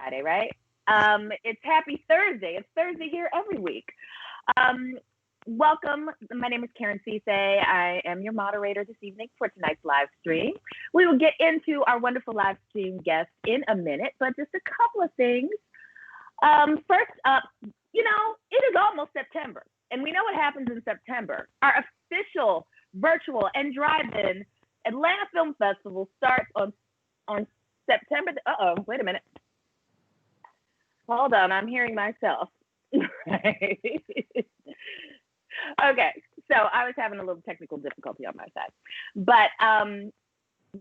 Friday, right? It's happy Thursday. It's Thursday here every week. Welcome. My name is Karen Ceesay. I am your moderator this evening for tonight's live stream. We will get into our wonderful live stream guests in a minute, but just a couple of things. First up, you know, it is almost September, and we know what happens in September. Our official virtual and drive-in Atlanta Film Festival starts on September. Wait a minute. Hold on, I'm hearing myself. Okay, so I was having a little technical difficulty on my side. But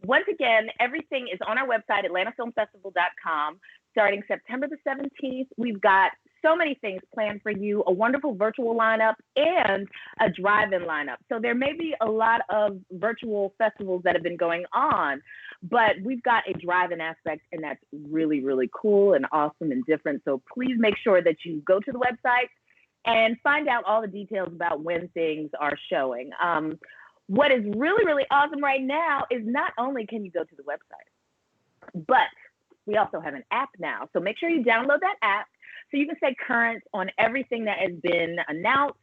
once again, everything is on our website, atlantafilmfestival.com, starting September the 17th. We've got so many things planned for you, a wonderful virtual lineup and a drive-in lineup. So there may be a lot of virtual festivals that have been going on, but we've got a drive-in aspect, and that's really, really cool and awesome and different. So please make sure that you go to the website and find out all the details about when things are showing. What is really, really awesome right now is not only can you go to the website, but we also have an app now. So make sure you download that app so you can stay current on everything that has been announced,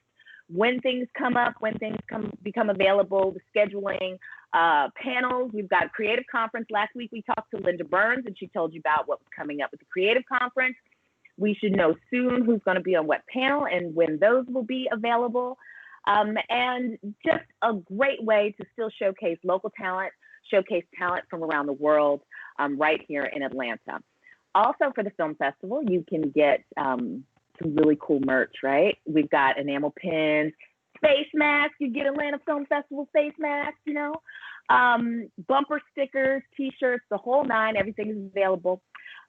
when things come up, when things become available, the scheduling, panels. We've got a creative conference. Last week we talked to Linda Burns, and she told you about what was coming up with the creative conference. We should know soon who's going to be on what panel and when those will be available. And just a great way to still showcase local talent, showcase talent from around the world right here in Atlanta. Also for the film festival, you can get some really cool merch, right? We've got enamel pins, face masks. You get Atlanta Film Festival face masks, you know, bumper stickers, t-shirts, the whole nine. Everything is available.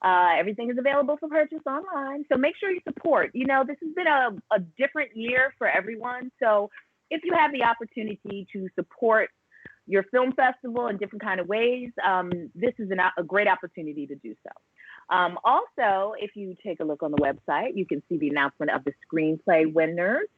Everything is available for purchase online. So make sure you support. You know, this has been a different year for everyone. So if you have the opportunity to support your film festival in different kind of ways, this is a great opportunity to do so. Also, if you take a look on the website, you can see the announcement of the screenplay winners.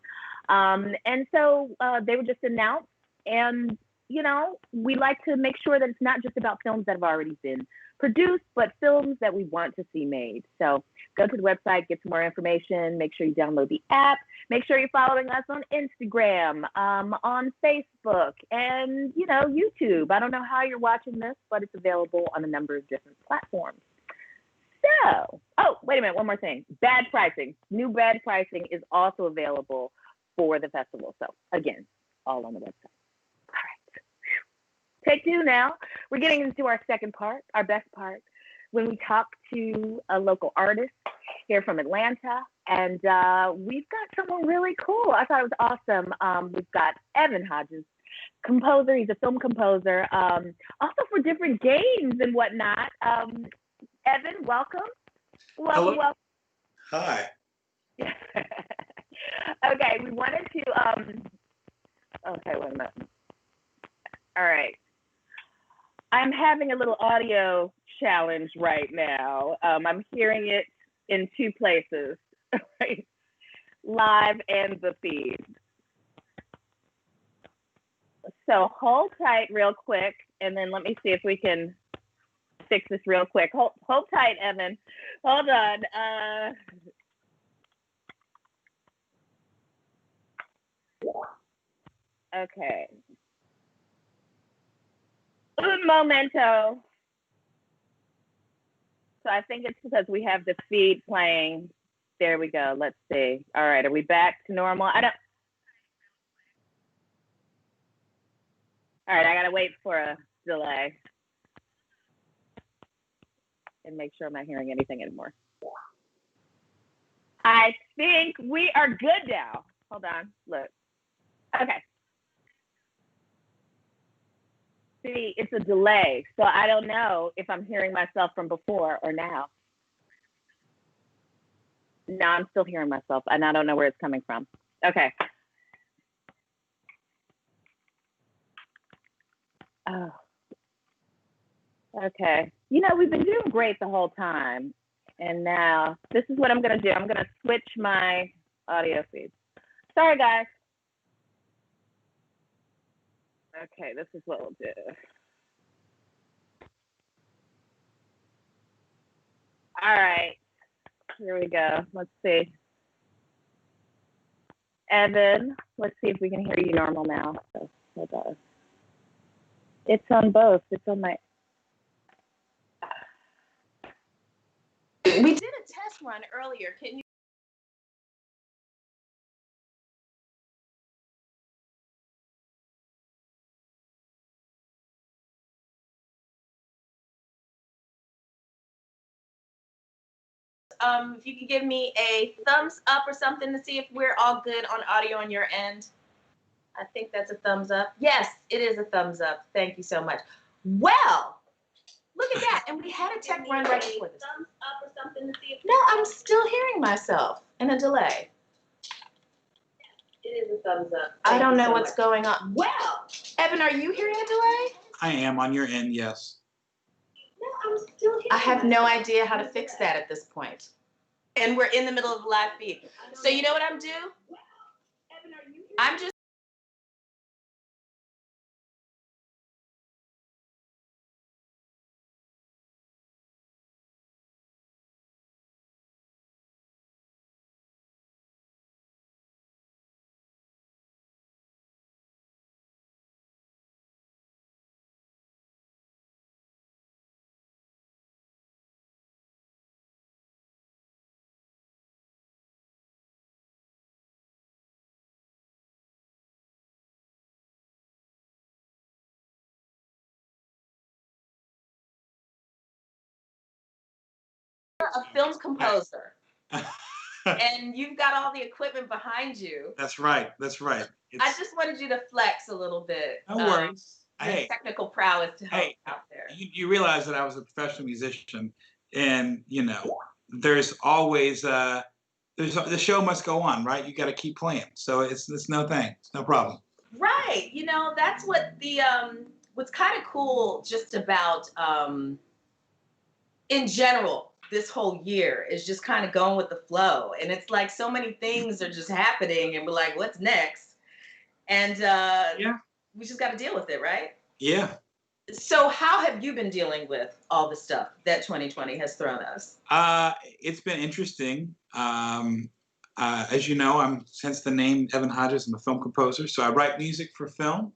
And so they were just announced, and you know, we like to make sure that it's not just about films that have already been produced, but films that we want to see made. So go to the website, get some more information, make sure you download the app, make sure you're following us on Instagram, on Facebook, and, you know, YouTube. I don't know how you're watching this, but it's available on a number of different platforms. So, oh, wait a minute, one more thing. Bad pricing. New bad pricing is also available for the festival. So again, all on the website. Take two now. We're getting into our second part, our best part, when we talk to a local artist here from Atlanta. And we've got someone really cool. I thought it was awesome. We've got Evan Hodges, composer. He's a film composer, also for different games and whatnot. Evan, welcome. Hello. Welcome. Hi. Okay, we wanted to, okay, wait a minute. All right. I'm having a little audio challenge right now. I'm hearing it in two places, right? Live and the feed. So hold tight real quick, and then let me see if we can fix this real quick. Hold tight, Evan. Hold on. Okay. Un momento. So I think it's because we have the feed playing. There we go. Let's see. All right. Are we back to normal? All right. I got to wait for a delay and make sure I'm not hearing anything anymore. I think we are good now. Hold on. Look. Okay. See, it's a delay, so I don't know if I'm hearing myself from before or now. No, I'm still hearing myself, and I don't know where it's coming from. Okay. Oh. Okay. You know, we've been doing great the whole time, and now this is what I'm going to do. I'm going to switch my audio feed. Sorry, guys. Okay, this is what we'll do. All right, Here we go. Let's see. Evan, let's see if we can hear you normal now. So, hold on. It's on both. It's on my. We did a test run earlier. Can you? If you could give me a thumbs up or something to see if we're all good on audio on your end. I think that's a thumbs up. Yes, it is a thumbs up. Thank you so much. Well, look at that. And we had a tech run right before this. Thumbs up or something to see if. No, I'm still hearing myself in a delay. It is a thumbs up. I don't know what's going on. Well, Evan, are you hearing a delay? I am on your end, yes. No, I'm still hearing. I have no idea how to fix that at this point. And we're in the middle of the live feed. So you know what I'm doing? I'm just. A film composer. And you've got all the equipment behind you. That's right. That's right. I just wanted you to flex a little bit. No worries. Hey, technical prowess to help out there. You realize that I was a professional musician, and there's always the show must go on, right? You got to keep playing. So it's no thing. It's no problem. Right. That's what the what's kind of cool just about in general. This whole year is just kind of going with the flow. And it's like so many things are just happening and we're like, what's next? And we just got to deal with it, right? Yeah. So how have you been dealing with all the stuff that 2020 has thrown us? It's been interesting. As you know, I'm, since the name Evan Hodges, I'm a film composer. So I write music for film.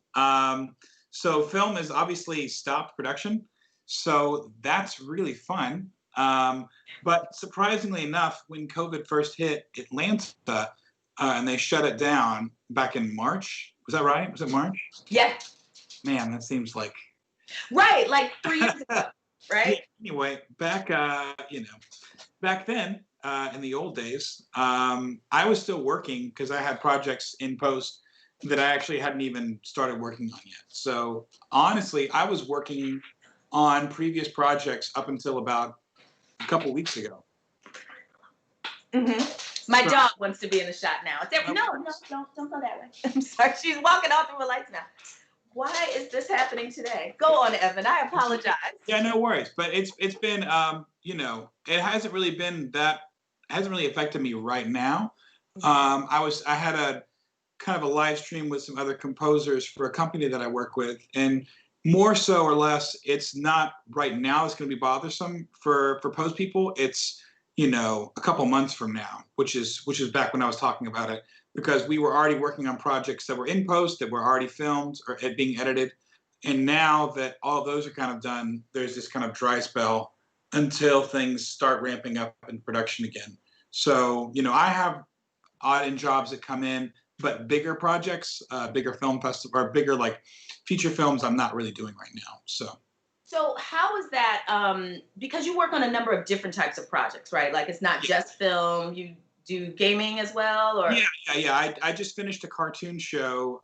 So film has obviously stopped production. So that's really fun. But surprisingly enough, when COVID first hit Atlanta and they shut it down back in March, was that right? Was it March? Yeah. Man, that seems like. Right, like 3 years ago, right? Yeah, anyway, back then, in the old days, I was still working because I had projects in post that I actually hadn't even started working on yet. So honestly, I was working on previous projects up until about a couple weeks ago. Mm-hmm. My dog wants to be in the shot now. No, don't go that way. I'm sorry, she's walking off through the lights now. Why is this happening today? Go on, Evan. I apologize. Yeah, no worries. But it's been it hasn't really affected me right now. I had a kind of a live stream with some other composers for a company that I work with, and more so or less, it's not right now. It's going to be bothersome for post people. It's a couple months from now, which is back when I was talking about it, because we were already working on projects that were in post, that were already filmed or being edited, and now that all those are kind of done, there's this kind of dry spell until things start ramping up in production again. So I have odd jobs that come in, but bigger projects, bigger film festival, or bigger like feature films, I'm not really doing right now. So how is that? Because you work on a number of different types of projects, right? Like it's not just film. You do gaming as well, or? Yeah. I just finished a cartoon show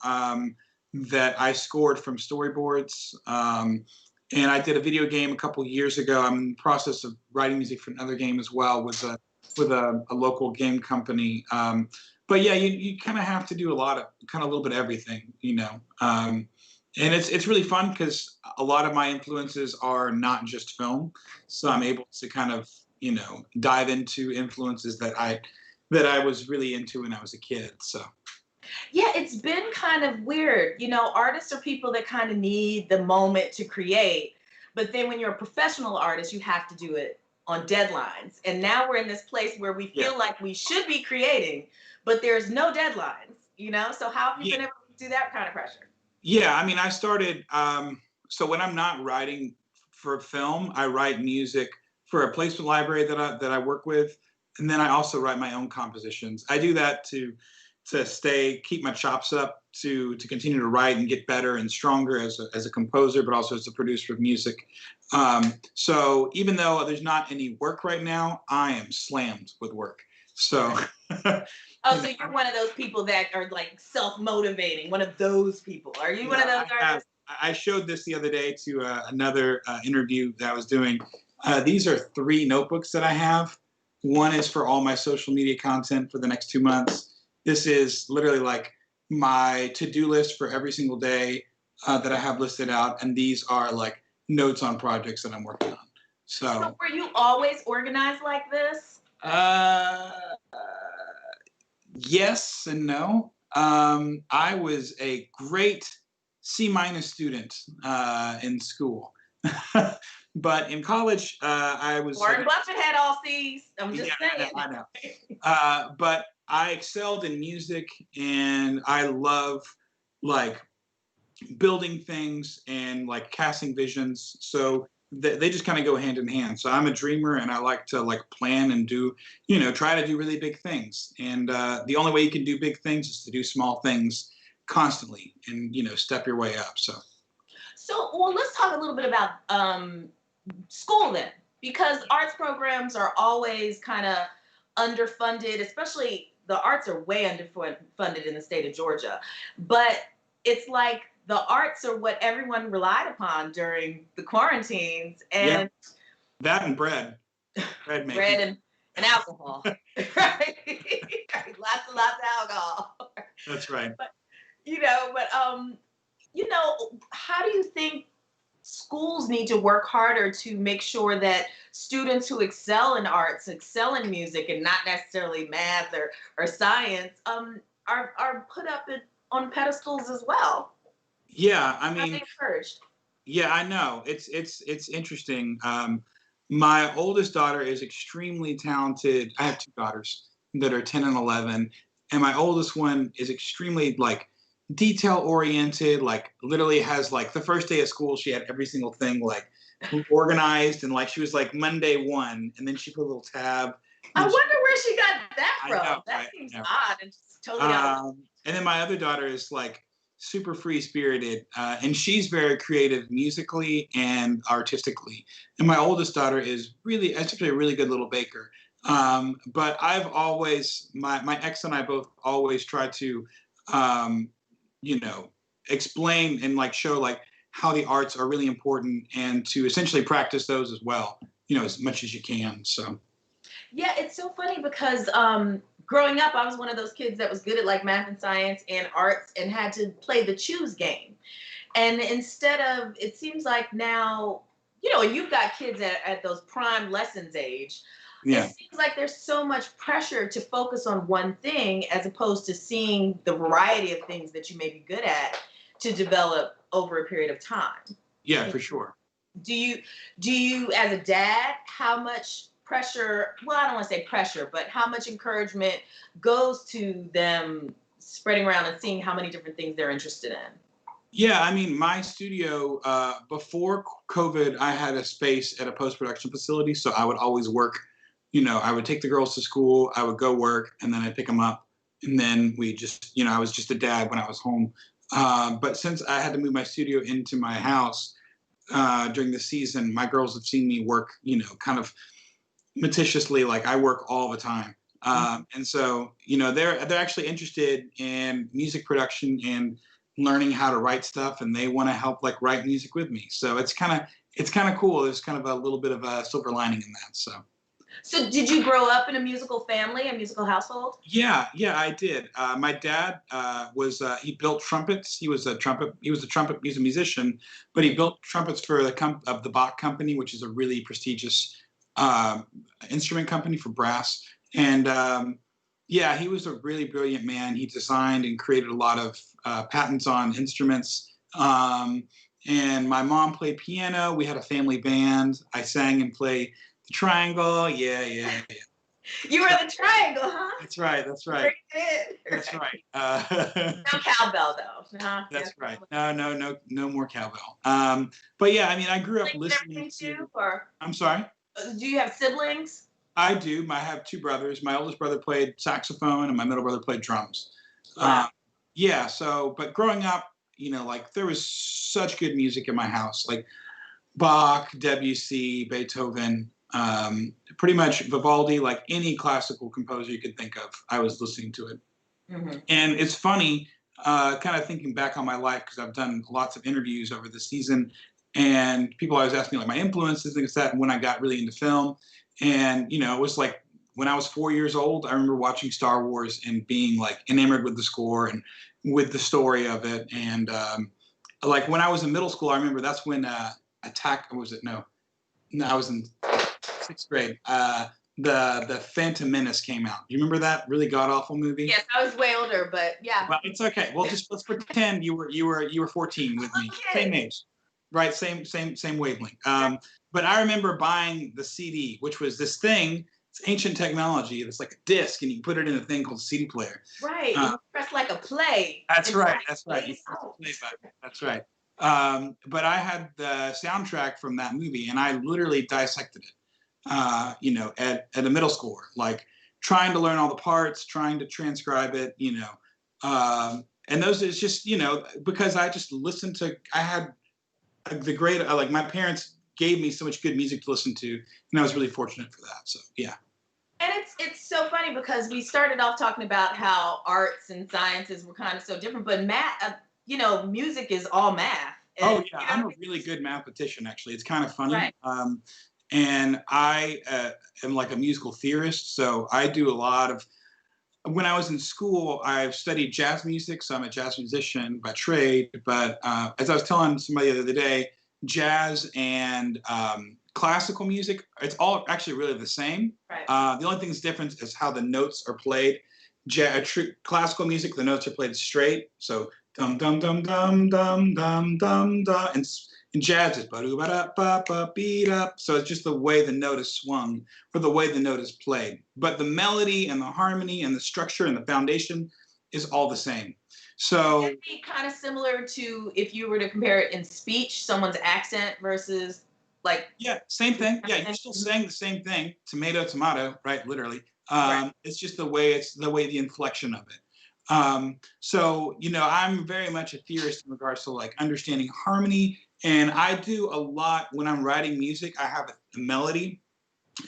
that I scored from storyboards, and I did a video game a couple years ago. I'm in the process of writing music for another game as well with a local game company. But yeah, you kind of have to do a little bit of everything, and it's really fun because a lot of my influences are not just film, so I'm able to kind of dive into influences that I was really into when I was a kid. So yeah, it's been kind of weird. Artists are people that kind of need the moment to create, but then when you're a professional artist, you have to do it on deadlines. And now we're in this place where we feel like we should be creating, but there's no deadlines, you know? So how have you been able to do that kind of pressure? Yeah, I mean, I started, so when I'm not writing for film, I write music for a placement library that I work with. And then I also write my own compositions. I do that to keep my chops up, to continue to write and get better and stronger as a composer, but also as a producer of music. So even though there's not any work right now, I am slammed with work. So. Oh, so you're one of those people that are like self-motivating, one of those people. Are you one of those artists? I showed this the other day to another interview that I was doing. These are 3 notebooks that I have. One is for all my social media content for the next 2 months. This is literally like my to-do list for every single day that I have listed out. And these are like notes on projects that I'm working on. So were you always organized like this? Yes and no. I was a great C- student in school. But in college, I was. Warren Buffett had all C's. I'm just saying. I know. But I excelled in music, and I love like building things and like casting visions. So they just kind of go hand in hand. So I'm a dreamer, and I like to like plan and do, try to do really big things. And the only way you can do big things is to do small things constantly, and step your way up. So well, let's talk a little bit about school then, because arts programs are always kind of underfunded, especially the arts are way underfunded in the state of Georgia. But it's like the arts are what everyone relied upon during the quarantines. And that and bread making. Bread and alcohol. Right? lots of alcohol. That's right. But how do you think schools need to work harder to make sure that students who excel in arts, excel in music, and not necessarily math or science, are put up on pedestals as well? Yeah, I mean, encouraged. Yeah, I know. It's interesting. My oldest daughter is extremely talented. I have 2 daughters that are 10 and 11, and my oldest one is extremely like detail oriented, like literally has like the first day of school, she had every single thing like organized, and like she was like Monday 1, and then she put a little tab. I wonder where she got that from. Know, that seems odd and just totally and then my other daughter is like super free spirited, and she's very creative musically and artistically. And my oldest daughter is actually a really good little baker. But I've always, my ex and I both always try to, explain and like show like how the arts are really important, and to essentially practice those as well, as much as you can. So. Yeah, it's so funny because growing up, I was one of those kids that was good at like math and science and arts and had to play the choose game. And instead of, it seems like now, and you've got kids at those prime lessons age. Yeah. It seems like there's so much pressure to focus on one thing as opposed to seeing the variety of things that you may be good at to develop over a period of time. Yeah, for sure. Do you as a dad, how much pressure, well, I don't want to say pressure, but how much encouragement goes to them spreading around and seeing how many different things they're interested in? Yeah, I mean, my studio, before COVID, I had a space at a post-production facility, so I would always work. I would take the girls to school, I would go work, and then I'd pick them up. And then we just, I was just a dad when I was home. But since I had to move my studio into my house during the season, my girls have seen me work, kind of meticulously, like I work all the time. And so, they're actually interested in music production and learning how to write stuff, and they want to help like write music with me. So it's kind of cool. There's kind of a little bit of a silver lining in that. So did you grow up in a musical family, a musical household? Yeah, I did. My dad he built trumpets. He was a musician, but he built trumpets for the Bach Company, which is a really prestigious instrument company for brass. And he was a really brilliant man. He designed and created a lot of patents on instruments. And my mom played piano. We had a family band. I sang and played The triangle, yeah. You were the triangle, huh? That's right. Very good. That's right. No cowbell though. That's right. No more cowbell. But yeah, I mean, I grew up listening to. Or I'm sorry. do you have siblings? I do. I have two brothers. My oldest brother played saxophone, and my middle brother played drums. Wow. Yeah. So, but growing up, like there was such good music in my house, like Bach, Debussy, Beethoven, pretty much Vivaldi, like any classical composer you could think of, I was listening to it. Mm-hmm. And it's funny, kind of thinking back on my life, because I've done lots of interviews over the season, and people always ask me like my influences, things like that, and when I got really into film. And, it was like when I was 4 years old, I remember watching Star Wars and being like enamored with the score and with the story of it. And like when I was in middle school, I remember that's when Attack, or was it? No, I was in 6th grade. The Phantom Menace came out. Do you remember that really god awful movie? Yes, I was way older, but yeah. Well, it's okay. Well, just let's pretend you were 14 with me. Okay. Same age, right? Same wavelength. But I remember buying the CD, which was this thing. It's ancient technology. It's like a disc, and you put it in a thing called CD player. Right. You press like a play. That's right. You press the play button. That's right. But I had the soundtrack from that movie, and I literally dissected it. At a middle school, like trying to learn all the parts, trying to transcribe it, and those is just, because I just listened to, I had the great, like my parents gave me so much good music to listen to, and I was really fortunate for that. So, yeah. And it's so funny because we started off talking about how arts and sciences were kind of so different, but math, music is all math. And, I'm a really good mathematician, actually. It's kind of funny. Right. And I am like a musical theorist, so I do a lot of. When I was in school, I've studied jazz music, so I'm a jazz musician by trade. But as I was telling somebody the other day, jazz and classical music, it's all actually really the same. Right. The only thing that's different is how the notes are played. Classical music, the notes are played straight, so dum dum dum dum dum dum dum dum, and jazz is ba-do-ba-da-ba-ba-beat-up. So it's just the way the note is swung or the way the note is played. But the melody and the harmony and the structure and the foundation is all the same. So it'd be kind of similar to if you were to compare it in speech, someone's accent versus like. Yeah, same thing. Yeah, you're still saying the same thing. Tomato, tomato, right? Literally. Right. It's just the inflection of it. So, I'm very much a theorist in regards to like understanding harmony. And I do a lot when I'm writing music. I have a melody.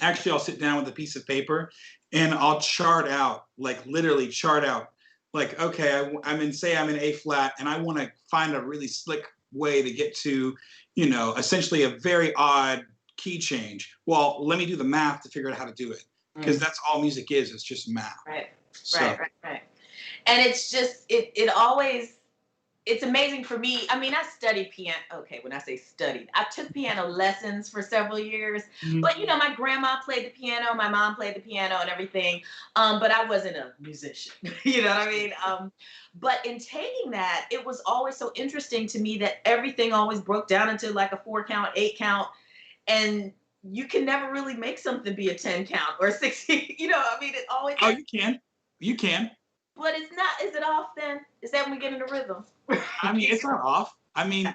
Actually, I'll sit down with a piece of paper and I'll chart out, like literally chart out, like, okay, I'm in A flat, and I want to find a really slick way to get to, essentially a very odd key change. Well, let me do the math to figure out how to do it, because that's all music is. It's just math. Right. So. Right. And it's just, it always, it's amazing for me. I mean, I studied piano. Okay, when I say studied, I took piano lessons for several years. Mm-hmm. But, my grandma played the piano, my mom played the piano and everything. But I wasn't a musician, you know what I mean? But in taking that, it was always so interesting to me that everything always broke down into like a 4 count, 8 count. And you can never really make something be a 10 count or 16. It always. Oh, you can. But it's not. Is it off then? Is that when we get into rhythm? I mean, it's not off. I mean,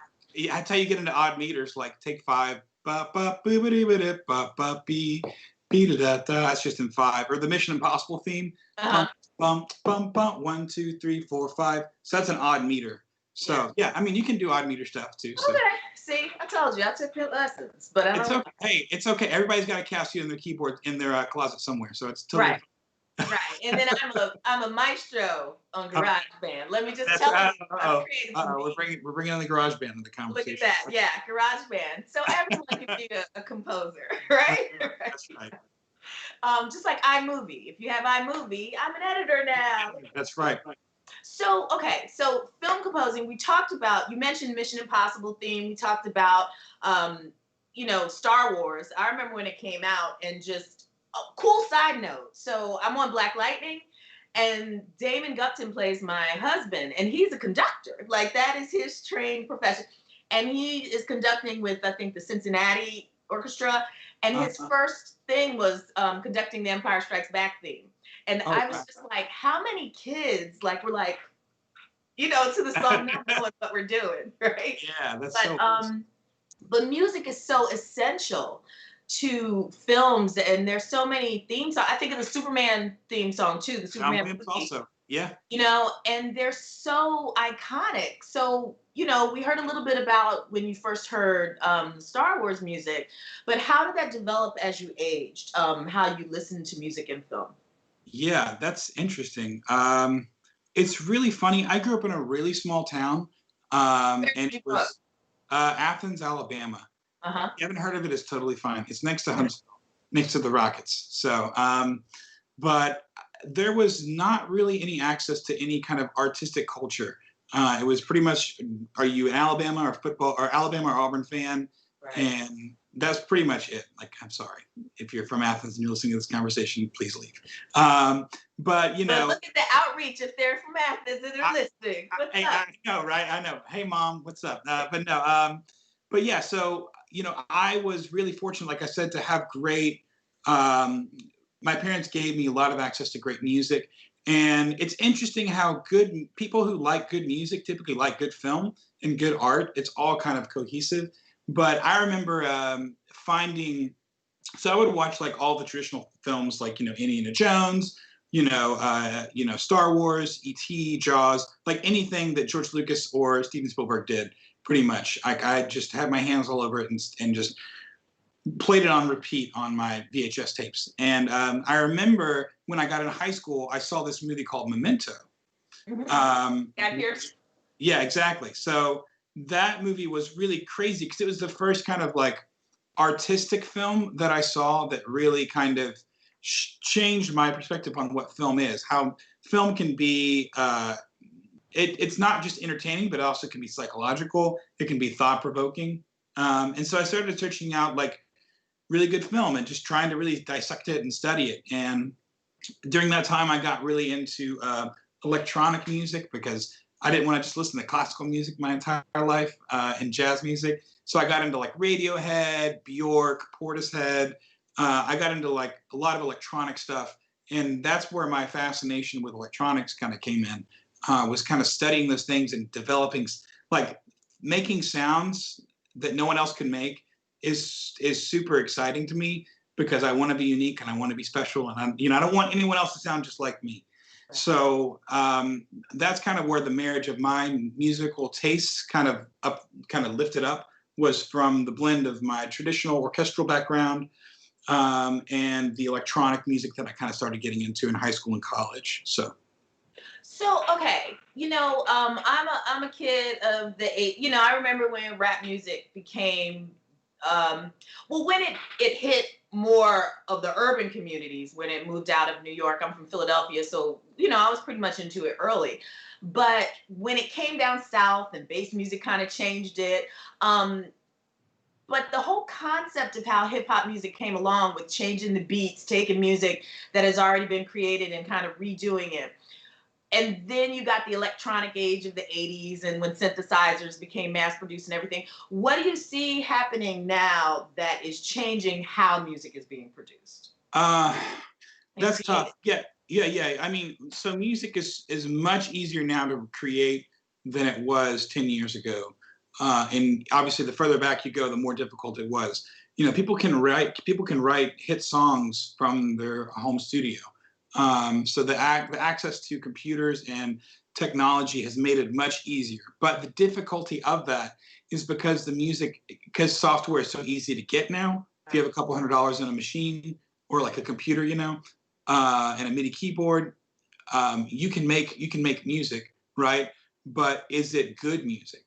that's how you get into odd meters, like take 5, ba ba boo ba dee ba dee ba ba bee da da da. That's just in 5. Or the Mission Impossible theme. Uh-huh. Bum bum bum 1 2 3 4 5. So that's an odd meter. So yeah, I mean, you can do odd meter stuff too. So. Okay. See, I told you I took lessons, but I don't. It's okay. Hey, it's okay. Everybody's got a Casio in their keyboard in their closet somewhere, so it's totally right. Right, and then I'm a maestro on GarageBand. Let me just tell you. We're bringing on the GarageBand in the conversation. Look at that, yeah, GarageBand. So everyone can be a composer, right? That's right. Just like iMovie. If you have iMovie, I'm an editor now. That's right. So so film composing. We talked about. You mentioned Mission Impossible theme. We talked about, Star Wars. I remember when it came out, and just. Cool side note. So I'm on Black Lightning, and Damon Gupton plays my husband, and he's a conductor. Like that is his trained profession, and he is conducting with I think the Cincinnati orchestra, and his first thing was conducting the Empire Strikes Back theme. And I was just like, how many kids like were like, you know, to the song, not knowing what we're doing, right? Yeah, that's but music is so essential to films, and there's so many themes. I think of the Superman theme song too, the Superman movie, also. Yeah. You know, and they're so iconic. So, you know, we heard a little bit about when you first heard Star Wars music, but how did that develop as you aged? How you listened to music in film? Yeah, that's interesting. It's really funny. I grew up in a really small town, and it was Athens, Alabama. Uh-huh. If you haven't heard of it, it's totally fine. It's next to Huntsville, next to the Rockets. So, but there was not really any access to any kind of artistic culture. It was pretty much, are you an Alabama or football or Alabama or Auburn fan? Right. And that's pretty much it. Like, I'm sorry if you're from Athens and you're listening to this conversation, please leave. But you know, but look at the outreach if they're from Athens and they're listening. I know, right? I know. Hey, mom, what's up? But no, but yeah. So you know, I was really fortunate, like I said, to have great. My parents gave me a lot of access to great music, and it's interesting how good people who like good music typically like good film and good art. It's all kind of cohesive. But I remember finding, so I would watch like all the traditional films, like, you know, Indiana Jones, you know, Star Wars, E.T., Jaws, like anything that George Lucas or Steven Spielberg did, pretty much. I just had my hands all over it and just played it on repeat on my VHS tapes. And I remember when I got into high school, I saw this movie called Memento. Yeah, exactly. So that movie was really crazy because it was the first kind of like artistic film that I saw that really kind of changed my perspective on what film is, how film can be, it's not just entertaining, but it also can be psychological. It can be thought-provoking. And so I started searching out like really good film and just trying to really dissect it and study it. And during that time, I got really into electronic music because I didn't want to just listen to classical music my entire life and jazz music. So I got into like Radiohead, Bjork, Portishead. I got into like a lot of electronic stuff. And that's where my fascination with electronics kind of came in, was kind of studying those things and developing, like making sounds that no one else can make is super exciting to me because I want to be unique and I want to be special. And I don't want anyone else to sound just like me. So that's kind of where the marriage of my musical tastes kind of lifted up, was from the blend of my traditional orchestral background and the electronic music that I kind of started getting into in high school and college. So okay, you know, I'm a kid of the you know, I remember when rap music became when it hit more of the urban communities, when it moved out of New York. I'm from Philadelphia, so, you know, I was pretty much into it early. But when it came down south and bass music kind of changed it, but the whole concept of how hip hop music came along with changing the beats, taking music that has already been created and kind of redoing it. And then you got the electronic age of the 80s and when synthesizers became mass produced and everything. What do you see happening now that is changing how music is being produced? That's tough. Yeah. I mean, so music is much easier now to create than it was 10 years ago. And obviously the further back you go, the more difficult it was. You know, people can write hit songs from their home studio. So the access to computers and technology has made it much easier. But the difficulty of that is because because software is so easy to get now. If you have a couple $100 in a machine or like a computer, you know, and a MIDI keyboard, you can make music, right? But is it good music?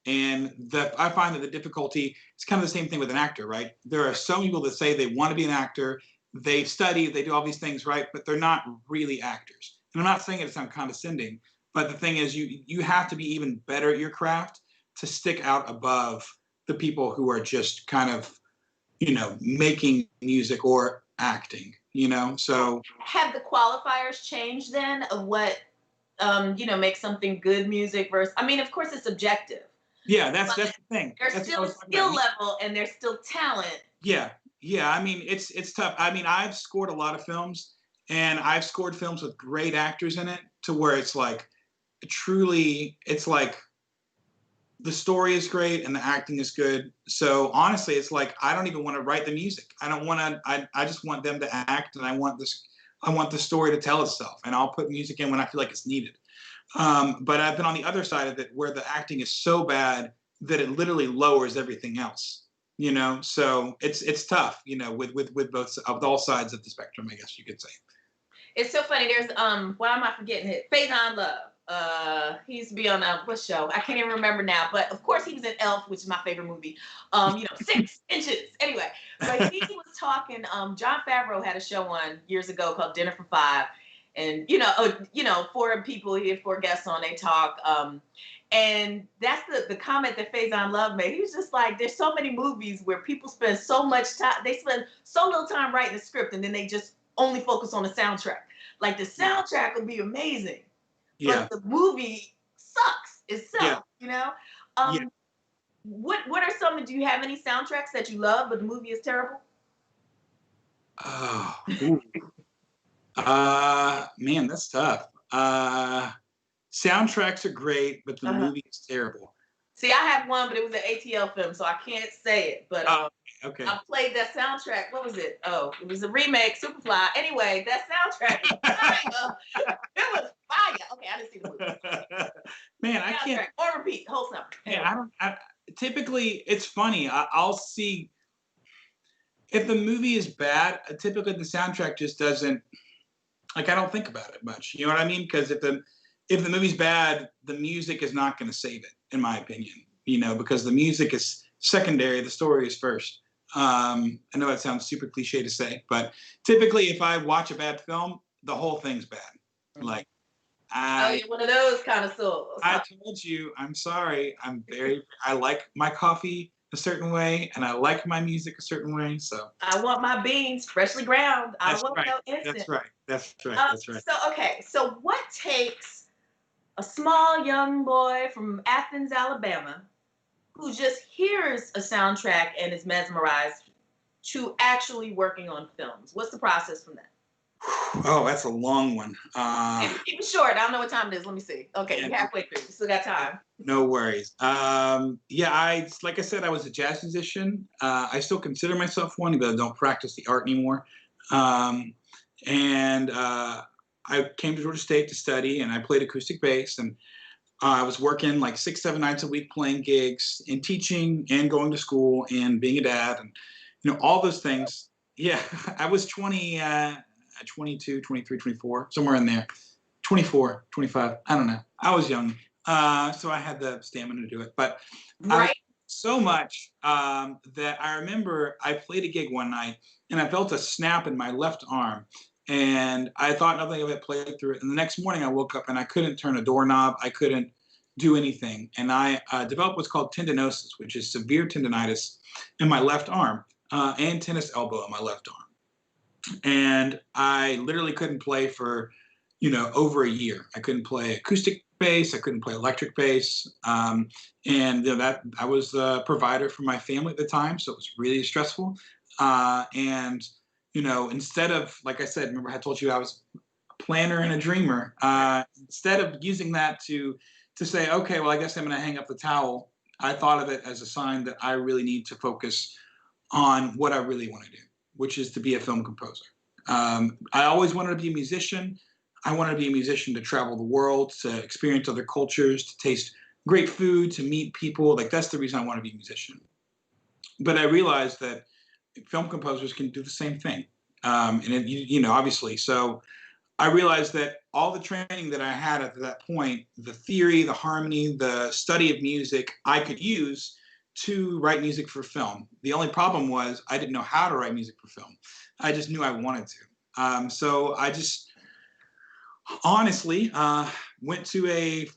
And I find that the difficulty is kind of the same thing with an actor, right? There are so many people that say they want to be an actor. They study, they do all these things, right? But they're not really actors. And I'm not saying it to sound condescending, but the thing is you have to be even better at your craft to stick out above the people who are just kind of, you know, making music or acting, you know? So have the qualifiers changed then of what, you know, makes something good music versus, I mean, of course it's subjective. Yeah, that's the thing. There's still a skill level and there's still talent Yeah, yeah. I mean, it's tough. I mean, I've scored a lot of films, and I've scored films with great actors in it, to where it's like truly, it's like the story is great and the acting is good. So honestly, it's like I don't even want to write the music. I don't want to. I just want them to act, and I want this. I want the story to tell itself, and I'll put music in when I feel like it's needed. But I've been on the other side of it, where the acting is so bad that it literally lowers everything else. You know, so it's tough. You know, with both of all sides of the spectrum, I guess you could say. It's so funny. There's why am I forgetting it? Faison Love. He used to be on what show? I can't even remember now. But of course he was in Elf, which is my favorite movie. 6 inches. Anyway, but he was talking. John Favreau had a show on years ago called Dinner for Five, and four people, he had 4 guests on. They talk. And that's the comment that Faison Love made. He was just like, there's so many movies where people spend so much time, they spend so little time writing the script, and then they just only focus on the soundtrack. Like the soundtrack would be amazing, Yeah. but the movie sucks itself. Yeah. Yeah. What are some? Do you have any soundtracks that you love, but the movie is terrible? Oh. Man, that's tough. Soundtracks are great, but the movie is terrible. See, I have one, but it was an ATL film, so I can't say it. But okay. I played that soundtrack. What was it? Oh, it was a remake, Superfly. Anyway, that soundtrack is fire. It was fire. Okay, I didn't see the movie. Man, I can't. Or repeat, whole summer. Anyway. Yeah, typically, it's funny. I'll see if the movie is bad. Typically, the soundtrack just doesn't. Like, I don't think about it much. You know what I mean? Because if the movie's bad, the music is not going to save it, in my opinion. You know, because the music is secondary, the story is first. I know that sounds super cliche to say, but typically, if I watch a bad film, the whole thing's bad. Like, you're one of those kind of souls. I told you, I'm sorry. I like my coffee a certain way, and I like my music a certain way. So I want my beans freshly ground. I want no instant. That's right. That's right. So what takes a small young boy from Athens, Alabama, who just hears a soundtrack and is mesmerized, to actually working on films? What's the process from that? Oh, that's a long one. Keep it short. I don't know what time it is. Let me see. Okay, you're halfway through. You still got time. No worries. Like I said, I was a jazz musician. I still consider myself one, but I don't practice the art anymore. I came to Georgia State to study, and I played acoustic bass, and I was working like 6-7 nights a week, playing gigs and teaching and going to school and being a dad, and all those things. Yeah, I was 22, 23, 24, somewhere in there. 24, 25, I don't know. I was young, so I had the stamina to do it. But right. So much that I remember I played a gig one night, and I felt a snap in my left arm. And I thought nothing of it, played through it. And the next morning I woke up and I couldn't turn a doorknob. I couldn't do anything. And I developed what's called tendinosis, which is severe tendonitis in my left arm and tennis elbow in my left arm. And I literally couldn't play for, over a year. I couldn't play acoustic bass. I couldn't play electric bass. That I was the provider for my family at the time. So it was really stressful. Instead of, like I said, remember I told you I was a planner and a dreamer. Instead of using that to say, okay, well, I guess I'm going to hang up the towel, I thought of it as a sign that I really need to focus on what I really want to do, which is to be a film composer. I always wanted to be a musician. I wanted to be a musician to travel the world, to experience other cultures, to taste great food, to meet people. Like, that's the reason I want to be a musician. But I realized that film composers can do the same thing. Obviously. So I realized that all the training that I had at that point, the theory, the harmony, the study of music, I could use to write music for film. The only problem was I didn't know how to write music for film. I just knew I wanted to. So I just honestly went to a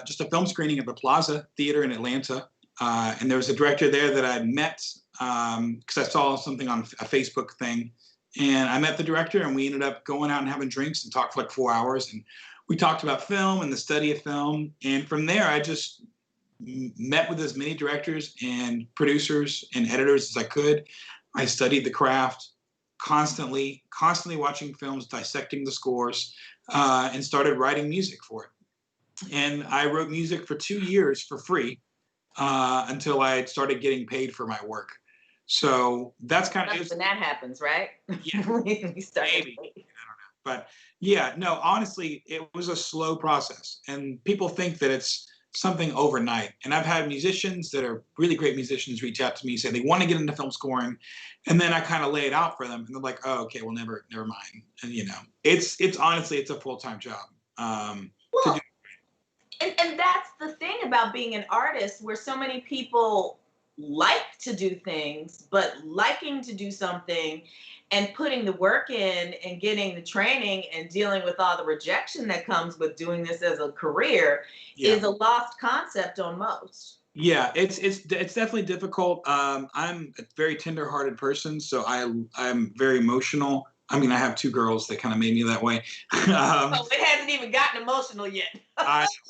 just a film screening at the Plaza Theater in Atlanta. And there was a director there that I met because I saw something on a Facebook thing. And I met the director, and we ended up going out and having drinks and talked for like 4 hours. And we talked about film and the study of film. And from there, I just met with as many directors and producers and editors as I could. I studied the craft constantly watching films, dissecting the scores, and started writing music for it. And I wrote music for 2 years for free until I started getting paid for my work. So that's kind of when that happens, right? Yeah, We start maybe. I don't know, but yeah, no. Honestly, it was a slow process, and people think that it's something overnight. And I've had musicians that are really great musicians reach out to me, say they want to get into film scoring, and then I kind of lay it out for them, and they're like, "Oh, okay, well, never mind." And it's honestly, it's a full-time job. Well, and that's the thing about being an artist, where so many people like to do things, but liking to do something and putting the work in and getting the training and dealing with all the rejection that comes with doing this as a career is a lost concept on most. Yeah, it's definitely difficult. I'm a very tender-hearted person, so I'm very emotional. I mean, I have 2 girls that kind of made me that way. Oh, it hasn't even gotten emotional yet.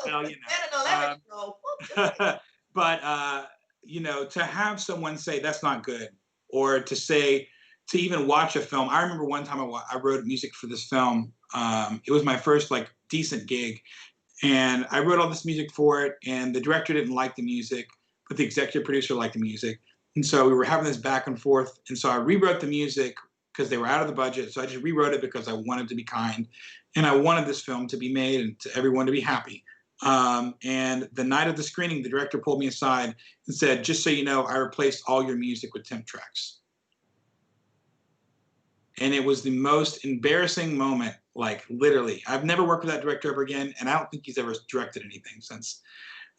Well, but to have someone say that's not good, or to even watch a film. I remember one time I wrote music for this film. It was my first like decent gig, and I wrote all this music for it, and the director didn't like the music, but the executive producer liked the music. And so we were having this back and forth. And so I rewrote the music because they were out of the budget. So I just rewrote it because I wanted to be kind. And I wanted this film to be made and to everyone to be happy. And the night of the screening, the director pulled me aside and said, "Just so you know, I replaced all your music with temp tracks." And it was the most embarrassing moment, like literally. I've never worked with that director ever again, and I don't think he's ever directed anything since.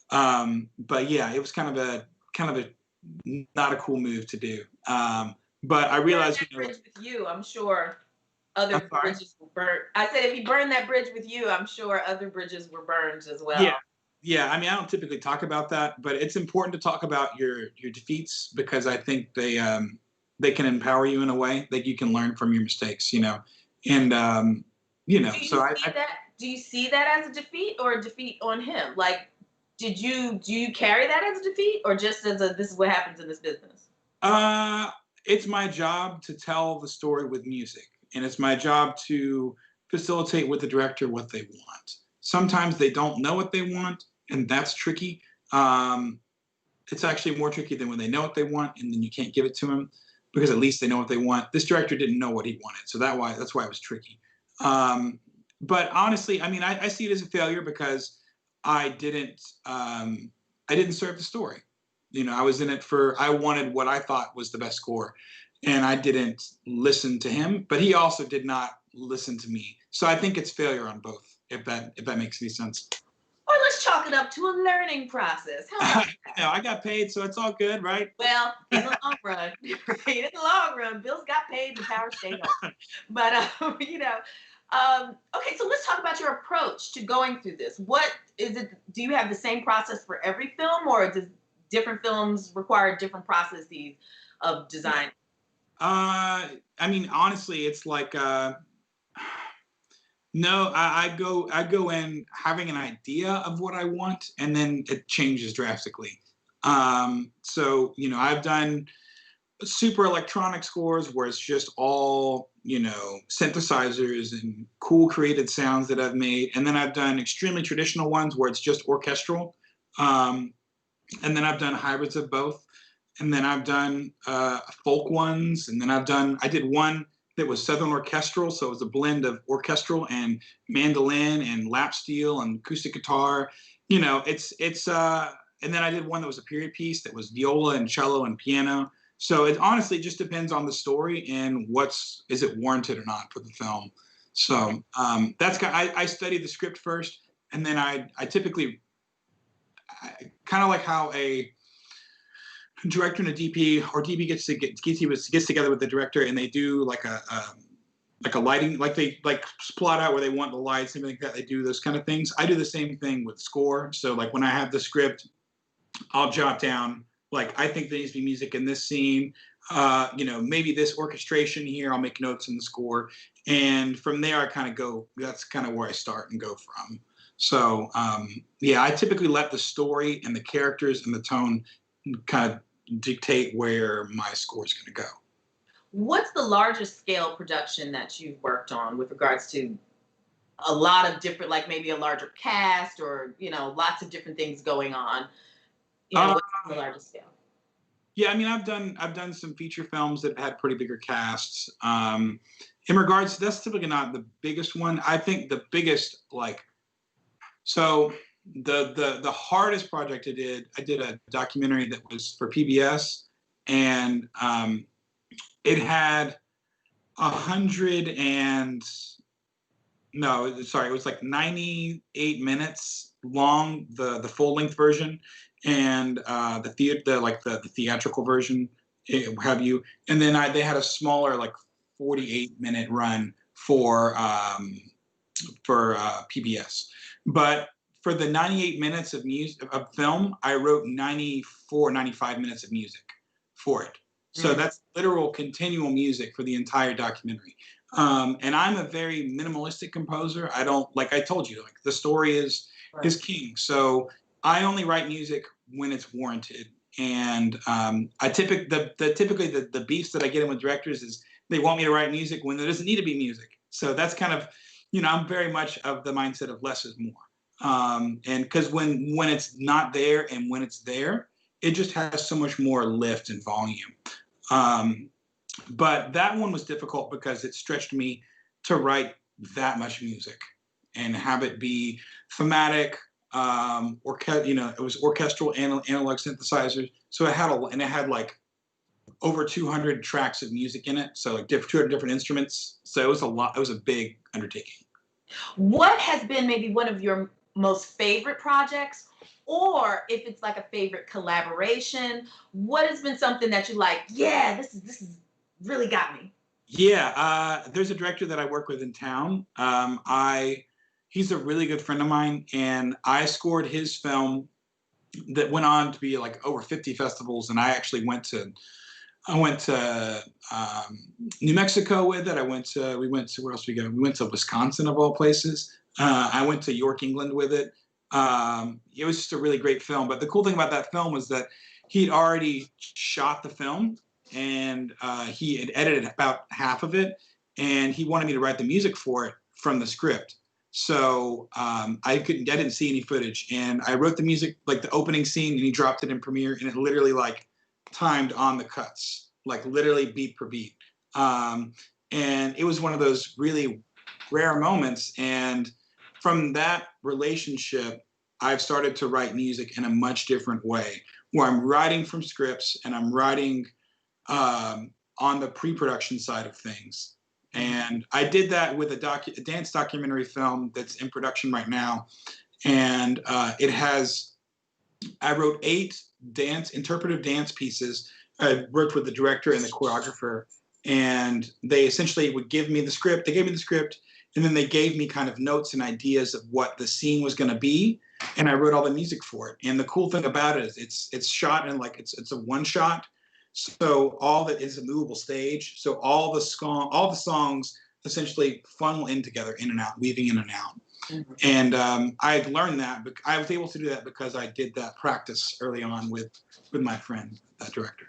But yeah, it was kind of a not a cool move to do. But I realized, bridge with you, I'm sure other bridges were burned. I said, if he burned that bridge with you, I'm sure other bridges were burned as well. Yeah. I mean, I don't typically talk about that, but it's important to talk about your defeats, because I think they can empower you in a way that you can learn from your mistakes. And do you see that as a defeat or a defeat on him? Like, do you carry that as a defeat, or just as this is what happens in this business? It's my job to tell the story with music, and it's my job to facilitate with the director what they want. Sometimes they don't know what they want, and that's tricky. It's actually more tricky than when they know what they want and then you can't give it to them, because at least they know what they want. This director didn't know what he wanted, so that's why it was tricky. But honestly, I mean, I see it as a failure because I didn't serve the story. I was in it I wanted what I thought was the best score, and I didn't listen to him, but he also did not listen to me. So I think it's failure on both, if that makes any sense. Or let's chalk it up to a learning process. I got paid, so it's all good, right? Well, in the long run, bills got paid, the power stayed on. But okay, so let's talk about your approach to going through this. What is it? Do you have the same process for every film, or does different films require different processes of design? I mean, honestly, it's like no, I go in having an idea of what I want, and then it changes drastically. So I've done super electronic scores where it's just all synthesizers and cool created sounds that I've made, and then I've done extremely traditional ones where it's just orchestral. And then I've done hybrids of both. And then I've done folk ones. And then I did one that was Southern orchestral. So it was a blend of orchestral and mandolin and lap steel and acoustic guitar. And then I did one that was a period piece that was viola and cello and piano. So it honestly just depends on the story and is it warranted or not for the film. So I study the script first, and then I typically kind of like how a director and a DP, or DP gets together with the director, and they do like a lighting, like they plot out where they want the lights, something like that. They do those kind of things. I do the same thing with score. So like when I have the script, I'll jot down, like, I think there needs to be music in this scene. Maybe this orchestration here, I'll make notes in the score. And from there, I kind of go, that's kind of where I start and go from. So yeah, I typically let the story and the characters and the tone kind of dictate where my score is going to go. What's the largest scale production that you've worked on with regards to a lot of different, like maybe a larger cast or, you know, lots of different things going on? You know, what's the largest scale? Yeah, I mean, I've done some feature films that had pretty bigger casts. In regards, that's typically not the biggest one. I think the biggest, like, so the hardest project I did a documentary that was for PBS, and it had 100 and no, sorry, it was like 98 minutes long, the full length version, and the theatrical version, have you? And then they had a smaller, like 48-minute run for PBS. But for the 98 minutes of music of film, I wrote 94, 95 minutes of music for it. So that's literal continual music for the entire documentary. And I'm a very minimalistic composer. I don't, like I told you, like the story is king. So I only write music when it's warranted. And I typically the beefs that I get in with directors is they want me to write music when there doesn't need to be music. So that's kind of, you know, I'm very much of the mindset of less is more. And because when it's not there and when it's there, it just has so much more lift and volume. But that one was difficult because it stretched me to write that much music and have it be thematic, you know, it was orchestral analog synthesizers. So it had like over 200 tracks of music in it. So like 200 different instruments. So it was a lot. It was a big undertaking. What has been maybe one of your most favorite projects, or if it's like a favorite collaboration, what has been something that you like? Yeah, this is really got me. Yeah, there's a director that I work with in town. He's a really good friend of mine, and I scored his film that went on to be like over 50 festivals. And I actually went to New Mexico with it. We went to, where else we go? We went to Wisconsin of all places. I went to York, England with it. It was just a really great film. But the cool thing about that film was that he'd already shot the film, and he had edited about half of it, and he wanted me to write the music for it from the script. So I didn't see any footage, and I wrote the music, like the opening scene, and he dropped it in Premiere, and it literally like timed on the cuts, like literally beat per beat. And it was one of those really rare moments. And from that relationship, I've started to write music in a much different way, where I'm writing from scripts and I'm writing on the pre-production side of things. And I did that with a dance documentary film that's in production right now. And I wrote 8 interpretive dance pieces. I worked with the director and the choreographer, and they essentially would give me the script. They gave me the script, and then they gave me kind of notes and ideas of what the scene was going to be, and I wrote all the music for it. And the cool thing about it is it's shot in like it's a one shot, so all that is a movable stage. So all the songs essentially funnel in together, in and out, weaving in and out. Mm-hmm. And I had learned that, but I was able to do that because I did that practice early on with my friend, that director.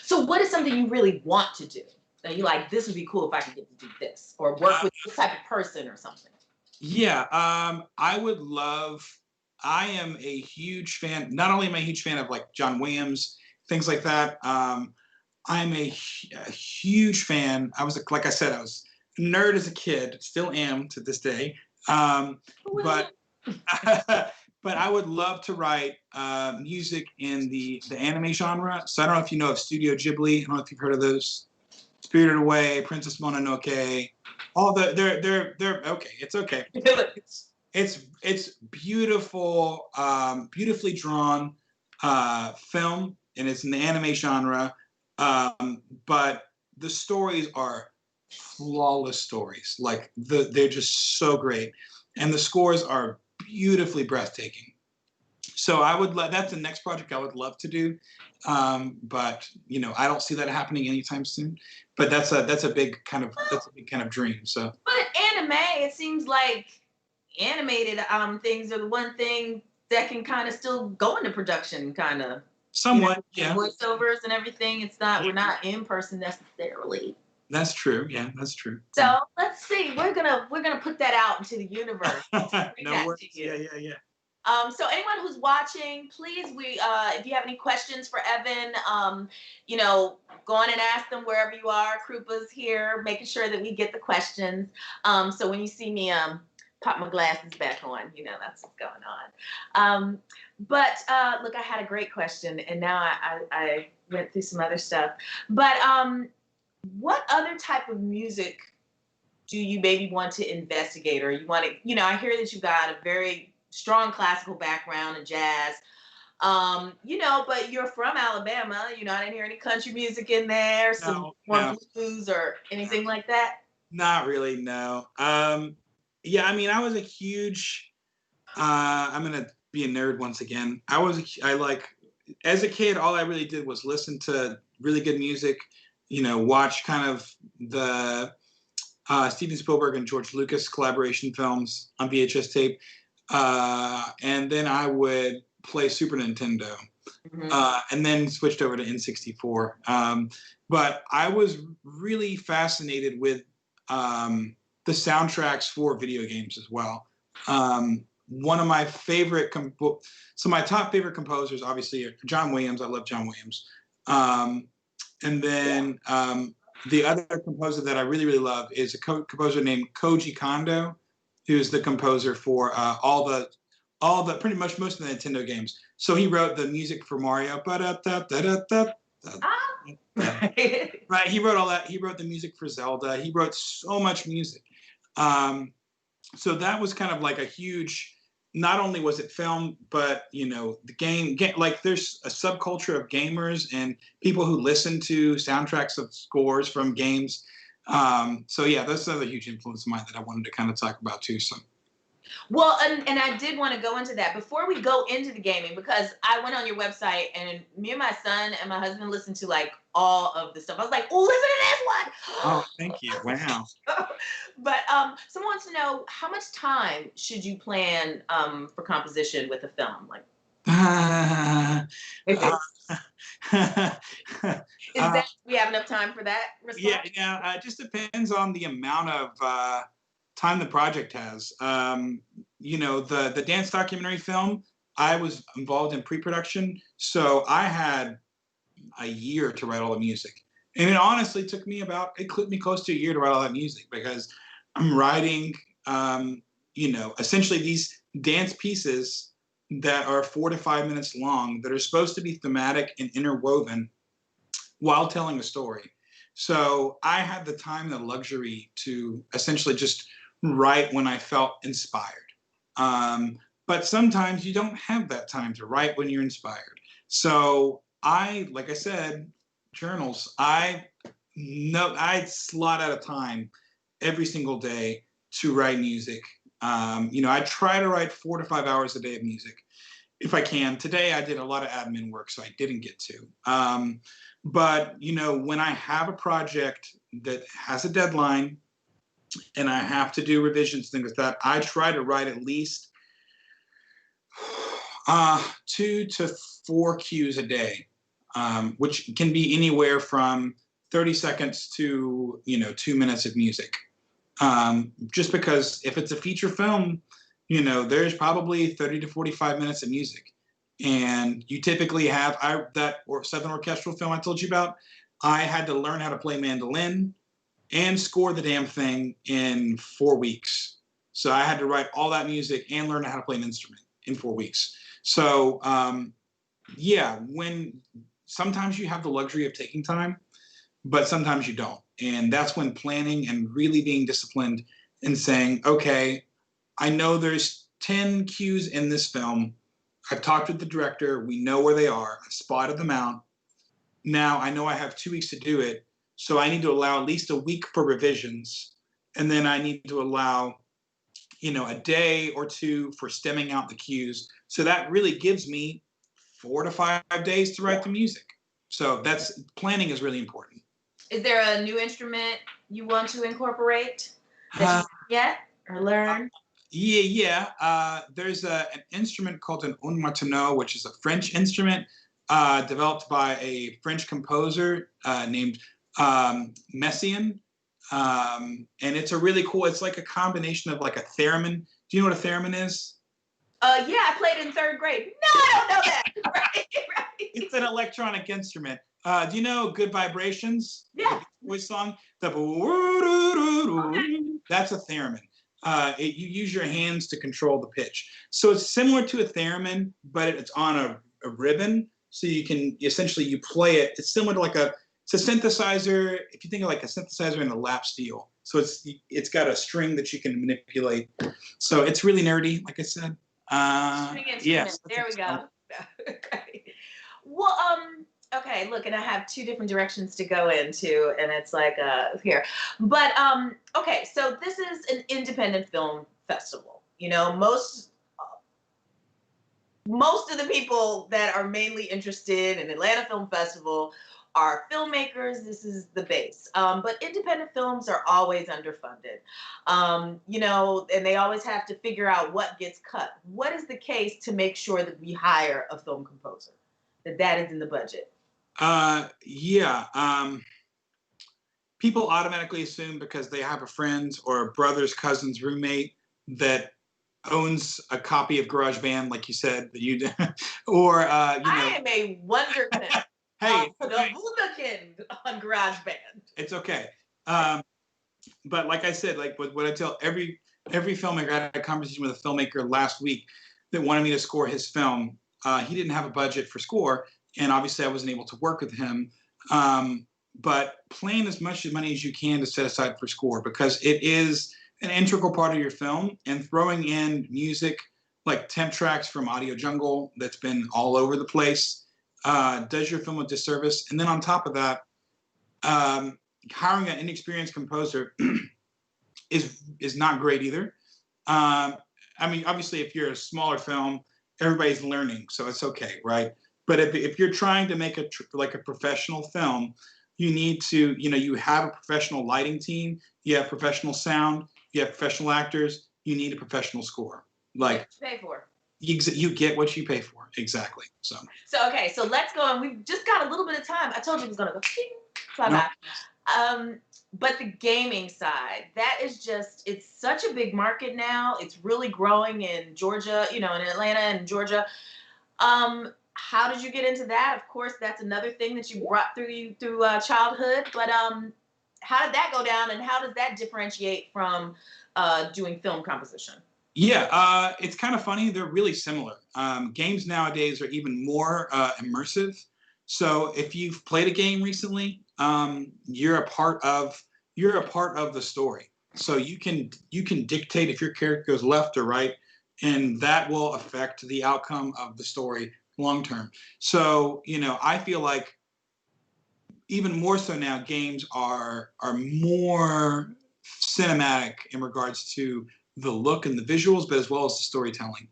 So what is something you really want to do? That you like, this would be cool if I could get to do this, or work with this type of person or something? Yeah, I would love. I am a huge fan. Not only am I a huge fan of like John Williams, things like that. I'm a huge fan. Like I said, I was a nerd as a kid, still am to this day. But but I would love to write music in the anime genre. So I don't know if you know of Studio Ghibli. I don't know if you've heard of those. Spirited Away, Princess Mononoke, all they're okay. It's okay. It's beautiful, beautifully drawn film, and it's in the anime genre. But the stories are flawless stories. Like they're just so great, and the scores are beautifully breathtaking. So that's the next project I would love to do, but you know, I don't see that happening anytime soon. But that's a big kind of dream. So. But anime, it seems like animated things are the one thing that can kind of still go into production, kind of. Somewhat, yeah. Voiceovers and everything. It's not, we're not in person necessarily. That's true. Yeah, that's true. So let's see. We're gonna put that out into the universe. No worries. Yeah. So anyone who's watching, please, if you have any questions for Evan, go on and ask them wherever you are. Krupa's here, making sure that we get the questions. So when you see me pop my glasses back on, that's what's going on. But look, I had a great question, and now I went through some other stuff. But what other type of music do you maybe want to investigate, or you want to, I hear that you got a very strong classical background and jazz, but you're from Alabama, I didn't hear any country music in there, some more blues or anything like that? Not really, no. Yeah, I mean, I was a huge, I'm going to be a nerd once again. As a kid, all I really did was listen to really good music, watch kind of the Steven Spielberg and George Lucas collaboration films on VHS tape. And then I would play Super Nintendo, and then switched over to N64. But I was really fascinated with the soundtracks for video games as well. One of my favorite, my top favorite composers, obviously, are John Williams. I love John Williams. And then the other composer that I really, really love is a composer named Koji Kondo, who's the composer for all the pretty much most of the Nintendo games. So he wrote the music for Mario. Right. He wrote all that. He wrote the music for Zelda. He wrote so much music. So that was kind of like a huge, not only was it film, but the game, like there's a subculture of gamers and people who listen to soundtracks of scores from games. So yeah, that's another huge influence of mine that I wanted to kind of talk about too. So. Well, and I did want to go into that before we go into the gaming, because I went on your website and me and my son and my husband listened to like all of the stuff. I was like, oh, listen to this one. Oh, thank you. Wow. But someone wants to know, how much time should you plan for composition with a film? Like, we have enough time for that response? Yeah. It just depends on the amount of time the project has. The dance documentary film, I was involved in pre-production, so I had a year to write all the music. And it honestly took me close to a year to write all that music, because I'm writing, essentially these dance pieces that are 4 to 5 minutes long that are supposed to be thematic and interwoven while telling a story. So I had the time and the luxury to essentially just write when I felt inspired. But sometimes you don't have that time to write when you're inspired. So like I said, journals, I slot out of time every single day to write music. I try to write 4 to 5 hours a day of music if I can. Today I did a lot of admin work, so I didn't get to. But when I have a project that has a deadline and I have to do revisions, things like that, I try to write at least 2 to 4 cues a day, which can be anywhere from 30 seconds to 2 minutes of music. Just because if it's a feature film, there's probably 30 to 45 minutes of music. And you typically have that Southern orchestral film I told you about. I had to learn how to play mandolin and score the damn thing in 4 weeks. So I had to write all that music and learn how to play an instrument in 4 weeks. So when sometimes you have the luxury of taking time, but sometimes you don't. And that's when planning and really being disciplined and saying, okay, I know there's 10 cues in this film. I've talked with the director. We know where they are. I've spotted them out. Now I know I have 2 weeks to do it. So I need to allow at least a week for revisions. And then I need to allow, a day or 2 for stemming out the cues. So that really gives me 4 to 5 days to write the music. So planning is really important. Is there a new instrument you want to incorporate that you yet or learn? There's an instrument called an un martineau, which is a French instrument developed by a French composer named Messiaen. And it's a really cool, it's like a combination of like a theremin. Do you know what a theremin is? Yeah, I played in 3rd grade. No, I don't know that. Right. It's an electronic instrument. Do you know Good Vibrations? Yeah. The voice song? That's a theremin. You use your hands to control the pitch. So it's similar to a theremin, but it's on a ribbon. So you can essentially, you play it. It's similar to it's a synthesizer. If you think of like a synthesizer in a lap steel. So it's got a string that you can manipulate. So it's really nerdy, like I said. String instrument. Yes. There we go. Okay. Well, okay, look, and I have 2 different directions to go into, and it's like here. But okay, so this is an independent film festival. You know, most of the people that are mainly interested in Atlanta Film Festival are filmmakers. This is the base. But independent films are always underfunded. You know, and they always have to figure out what gets cut. What is the case to make sure that we hire a film composer? That is in the budget? People automatically assume because they have a friend or a brother's cousin's roommate that owns a copy of GarageBand, like you said that you did, or I am a wonderkind. Hey, the wunderkind on GarageBand. It's okay. But like I said, like what I tell every filmmaker, I had a conversation with a filmmaker last week that wanted me to score his film. He didn't have a budget for score, and obviously I wasn't able to work with him. But plan as much money as you can to set aside for score, because it is an integral part of your film, and throwing in music like temp tracks from Audio Jungle that's been all over the place does your film a disservice. And then on top of that, hiring an inexperienced composer is not great either. I mean, obviously, if you're a smaller film, everybody's learning, so it's okay, right? But if you're trying to make a professional film, you need to, you have a professional lighting team, you have professional sound, you have professional actors, you need a professional score. Like, pay for. You get what you pay for, exactly. So okay, so let's go, and we've just got a little bit of time. I told you it was gonna go. Bye-bye. But the gaming side, that is just, it's such a big market now. It's really growing in Georgia, in Atlanta and Georgia. How did you get into that? Of course, that's another thing that you brought through childhood. But how did that go down, and how does that differentiate from doing film composition? Yeah, it's kind of funny. They're really similar. Games nowadays are even more immersive. So if you've played a game recently, you're a part of the story. So you can dictate if your character goes left or right, and that will affect the outcome of the story long term. So I feel like even more so now, games are more cinematic in regards to the look and the visuals, but as well as the storytelling.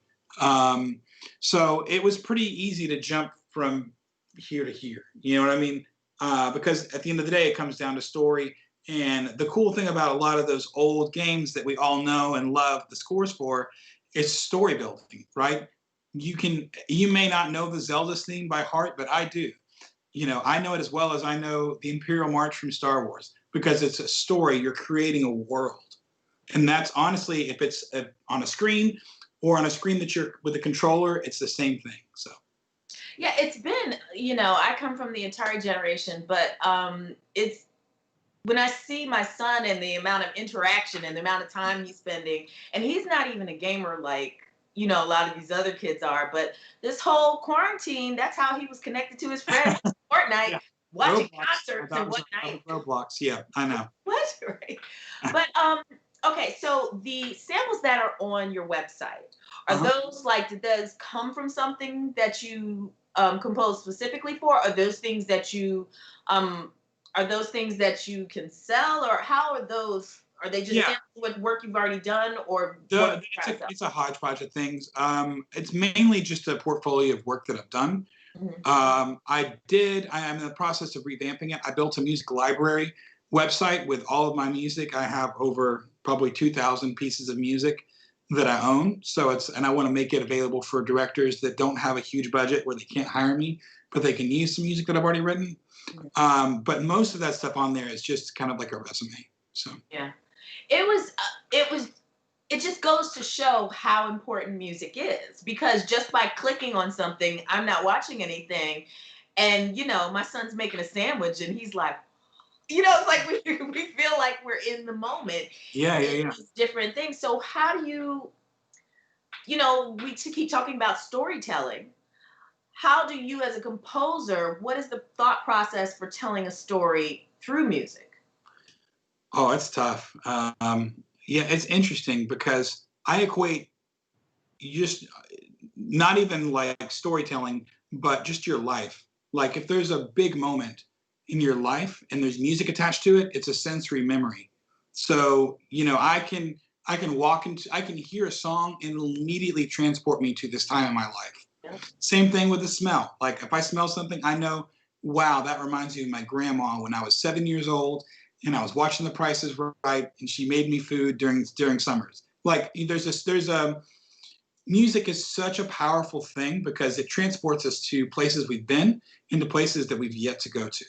So it was pretty easy to jump from here to here. You know what I mean? Because at the end of the day, it comes down to story. And the cool thing about a lot of those old games that we all know and love the scores for is story building, right? You may not know the Zelda's theme by heart, but I do. I know it as well as I know the Imperial March from Star Wars, because it's a story. You're creating a world. And that's honestly, if it's on a screen or on a screen that you're with a controller, it's the same thing. So. Yeah, it's been, I come from the Atari generation, but it's, when I see my son and the amount of interaction and the amount of time he's spending, and he's not even a gamer like, a lot of these other kids are, but this whole quarantine, that's how he was connected to his friends, Fortnite, watching concerts and whatnot. Roblox, yeah, I know. What? Right. But, okay, so the samples that are on your website, are those did those come from something that you composed specifically for? Are those things that you can sell, or how are those? Are they just samples with work you've already done, or it's a hodgepodge of things. It's mainly just a portfolio of work that I've done. Mm-hmm. I am in the process of revamping it. I built a music library website with all of my music. I have over probably 2,000 pieces of music that I own. So and I want to make it available for directors that don't have a huge budget where they can't hire me, but they can use some music that I've already written. But most of that stuff on there is just kind of like a resume. So yeah, it just goes to show how important music is, because just by clicking on something, I'm not watching anything, and my son's making a sandwich and he's like, it's like we feel like we're in the moment. Yeah. These different things. So how do you we keep talking about storytelling. How do you, as a composer, what is the thought process for telling a story through music? Oh, it's tough. Yeah, it's interesting because I equate just not even like storytelling, but just your life. Like if there's a big moment in your life and there's music attached to it, it's a sensory memory. So, I can I can hear a song and it'll immediately transport me to this time in my life. Yeah. Same thing with the smell. Like if I smell something, I know, wow, that reminds me of my grandma when I was 7 years old and I was watching The Price is Right and she made me food during summers. Like music is such a powerful thing because it transports us to places we've been into places that we've yet to go to.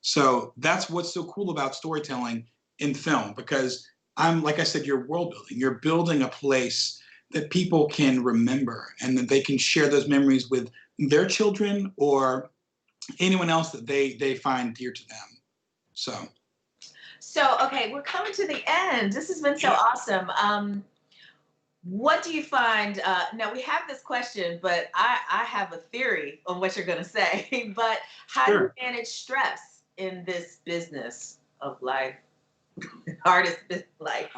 So that's what's so cool about storytelling in film, because like I said, you're world building. You're building a place that people can remember and that they can share those memories with their children or anyone else that they find dear to them. So okay, we're coming to the end. This has been so awesome. What do you find? Now we have this question, but I have a theory on what you're going to say. But how do you manage stress in this business of life, artist life?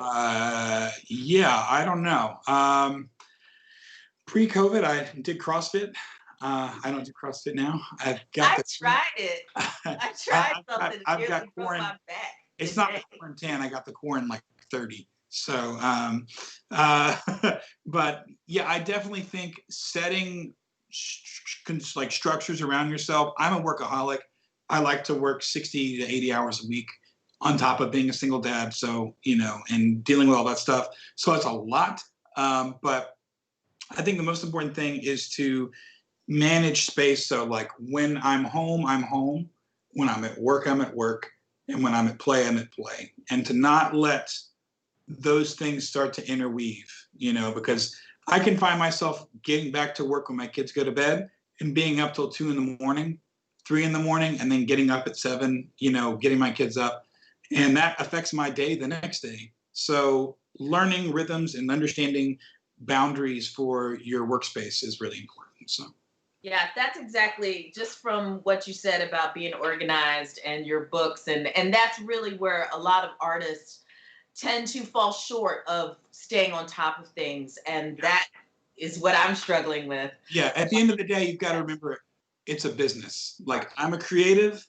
Yeah, I don't know. Pre-COVID, I did CrossFit. I don't do CrossFit now. I tried it. I tried something. I've got corn. My back. It's not the corn 10. I got the corn like 30. So, but yeah, I definitely think setting like structures around yourself. I'm a workaholic. I like to work 60 to 80 hours a week on top of being a single dad. So, and dealing with all that stuff. So it's a lot. But I think the most important thing is to manage space. So like when I'm home, I'm home. When I'm at work, I'm at work. And when I'm at play, I'm at play. And to not let those things start to interweave, because I can find myself getting back to work when my kids go to bed and being up till 2 a.m, 3 a.m, and then getting up at 7, getting my kids up. And that affects my day the next day. So learning rhythms and understanding boundaries for your workspace is really important. So. Yeah, that's exactly just from what you said about being organized and your books. And that's really where a lot of artists tend to fall short of staying on top of things. And that is what I'm struggling with. Yeah, at the end of the day, you've got to remember it's a business. Like I'm a creative,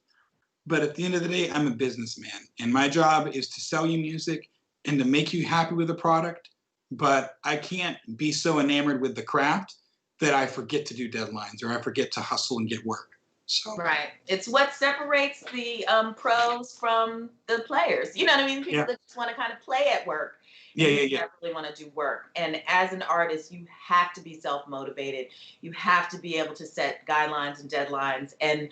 but at the end of the day, I'm a businessman. And my job is to sell you music and to make you happy with the product. But I can't be so enamored with the craft that I forget to do deadlines or I forget to hustle and get work. So. Right. It's what separates the pros from the players. You know what I mean? People that just want to kind of play at work. Yeah. Really want to do work. And as an artist, you have to be self-motivated. You have to be able to set guidelines and deadlines. And,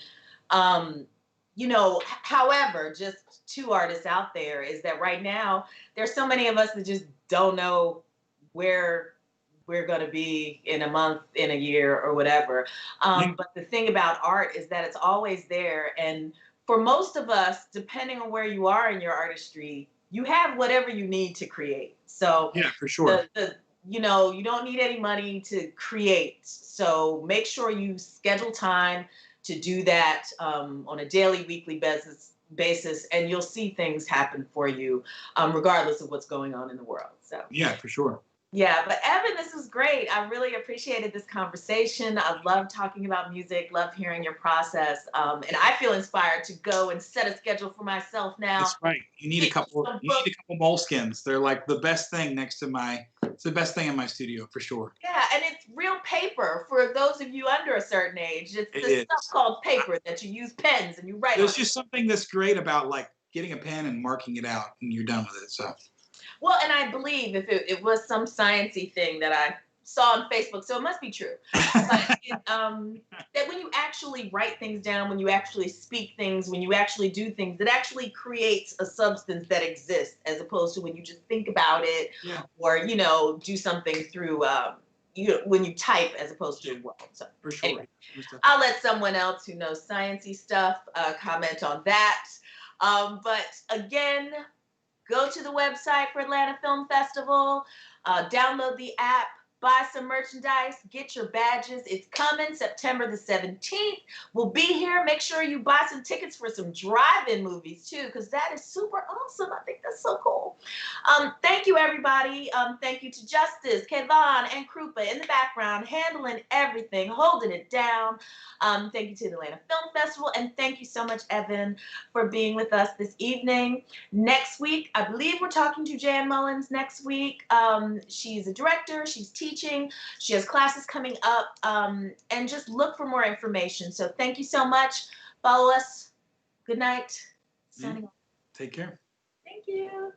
however, just 2 artists out there is that right now, there's so many of us that just don't know where we're going to be in a month, in a year, or whatever. But the thing about art is that it's always there. And for most of us, depending on where you are in your artistry, you have whatever you need to create. So yeah, for sure. You don't need any money to create. So make sure you schedule time to do that on a daily, weekly basis, and you'll see things happen for you, regardless of what's going on in the world. So yeah, for sure. Yeah, but Evan, this was great. I really appreciated this conversation. I love talking about music, love hearing your process. And I feel inspired to go and set a schedule for myself now. That's right. You need a couple moleskins. They're like the best thing it's the best thing in my studio for sure. Yeah, and it's real paper for those of you under a certain age. It's this stuff called paper that you use pens and you write on. There's just something that's great about like getting a pen and marking it out and you're done with it. So Well, and I believe if it was some sciencey thing that I saw on Facebook, so it must be true. But that when you actually write things down, when you actually speak things, when you actually do things, it actually creates a substance that exists, as opposed to when you just think about it, or do something through when you type as opposed to So for sure. Anyway, I'll let someone else who knows sciencey stuff comment on that. But again, go to the website for Atlanta Film Festival, download the app, buy some merchandise, get your badges. It's coming September the 17th. We'll be here. Make sure you buy some tickets for some drive-in movies too, because that is super awesome. I think that's so cool. Thank you, everybody. Thank you to Justice, Kevon, and Krupa in the background, handling everything, holding it down. Thank you to the Atlanta Film Festival, and thank you so much, Evan, for being with us this evening. Next week, I believe we're talking to Jan Mullins next week. She's a director. She's teaching. She has classes coming up, and just look for more information. So thank you so much. Follow us. Good night. Signing off. Take care. Thank you.